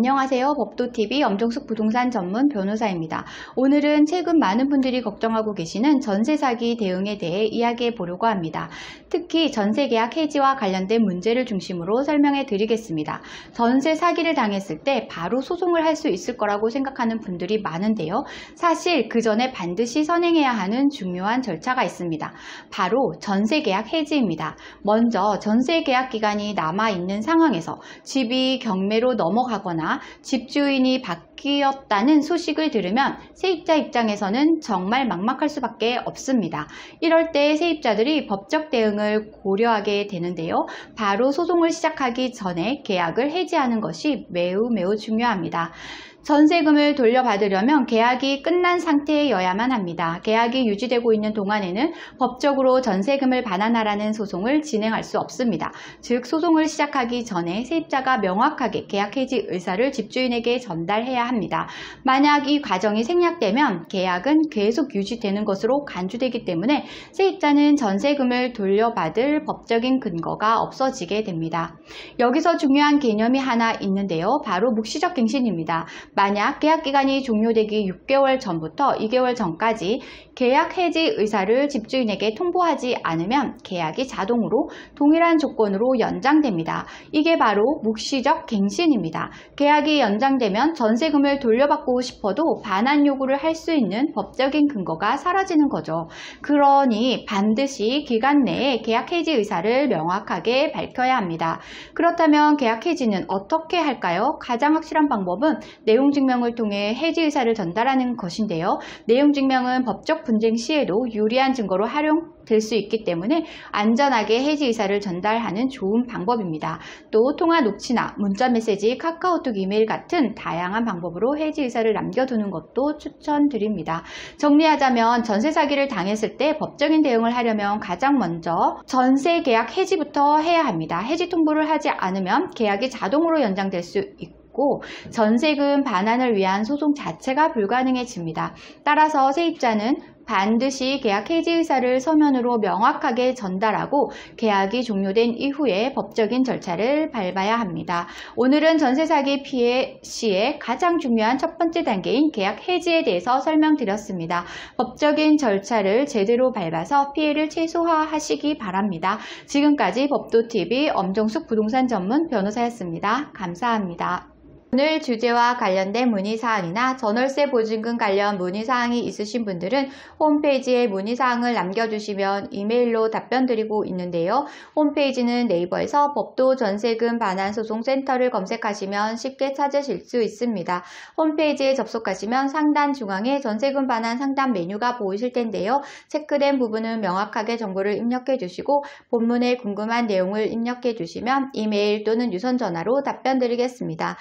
안녕하세요. 법도TV 엄정숙 부동산 전문 변호사입니다. 오늘은 최근 많은 분들이 걱정하고 계시는 전세 사기 대응에 대해 이야기해 보려고 합니다. 특히 전세 계약 해지와 관련된 문제를 중심으로 설명해 드리겠습니다. 전세 사기를 당했을 때 바로 소송을 할 수 있을 거라고 생각하는 분들이 많은데요. 사실 그 전에 반드시 선행해야 하는 중요한 절차가 있습니다. 바로 전세 계약 해지입니다. 먼저 전세 계약 기간이 남아있는 상황에서 집이 경매로 넘어가거나 집주인이 바뀌었다는 소식을 들으면 세입자 입장에서는 정말 막막할 수밖에 없습니다. 이럴 때 세입자들이 법적 대응을 고려하게 되는데요. 바로 소송을 시작하기 전에 계약을 해지하는 것이 매우 중요합니다. 전세금을 돌려받으려면 계약이 끝난 상태여야만 합니다. 계약이 유지되고 있는 동안에는 법적으로 전세금을 반환하라는 소송을 진행할 수 없습니다. 즉 소송을 시작하기 전에 세입자가 명확하게 계약 해지 의사를 집주인에게 전달해야 합니다. 만약 이 과정이 생략되면 계약은 계속 유지되는 것으로 간주되기 때문에 세입자는 전세금을 돌려받을 법적인 근거가 없어지게 됩니다. 여기서 중요한 개념이 하나 있는데요. 바로 묵시적 갱신입니다. 만약 계약기간이 종료되기 6개월 전부터 2개월 전까지 계약 해지 의사를 집주인에게 통보하지 않으면 계약이 자동으로 동일한 조건으로 연장됩니다. 이게 바로 묵시적 갱신입니다. 계약이 연장되면 전세금을 돌려받고 싶어도 반환 요구를 할 수 있는 법적인 근거가 사라지는 거죠. 그러니 반드시 기간 내에 계약 해지 의사를 명확하게 밝혀야 합니다. 그렇다면 계약 해지는 어떻게 할까요? 가장 확실한 방법은 내용 증명을 통해 해지 의사를 전달하는 것인데요. 내용 증명은 법적 분쟁 시에도 유리한 증거로 활용될 수 있기 때문에 안전하게 해지 의사를 전달하는 좋은 방법입니다. 또 통화 녹취나 문자 메시지, 카카오톡, 이메일 같은 다양한 방법으로 해지 의사를 남겨두는 것도 추천드립니다. 정리하자면 전세 사기를 당했을 때 법적인 대응을 하려면 가장 먼저 전세 계약 해지부터 해야 합니다. 해지 통보를 하지 않으면 계약이 자동으로 연장될 수 있고 전세금 반환을 위한 소송 자체가 불가능해집니다. 따라서 세입자는 반드시 계약 해지 의사를 서면으로 명확하게 전달하고 계약이 종료된 이후에 법적인 절차를 밟아야 합니다. 오늘은 전세 사기 피해 시의 가장 중요한 첫 번째 단계인 계약 해지에 대해서 설명드렸습니다. 법적인 절차를 제대로 밟아서 피해를 최소화하시기 바랍니다. 지금까지 법도TV 엄정숙 부동산 전문 변호사였습니다. 감사합니다. 오늘 주제와 관련된 문의사항이나 전월세 보증금 관련 문의사항이 있으신 분들은 홈페이지에 문의사항을 남겨주시면 이메일로 답변드리고 있는데요. 홈페이지는 네이버에서 법도 전세금 반환소송센터를 검색하시면 쉽게 찾으실 수 있습니다. 홈페이지에 접속하시면 상단 중앙에 전세금 반환 상담 메뉴가 보이실 텐데요. 체크된 부분은 명확하게 정보를 입력해 주시고 본문에 궁금한 내용을 입력해 주시면 이메일 또는 유선 전화로 답변드리겠습니다.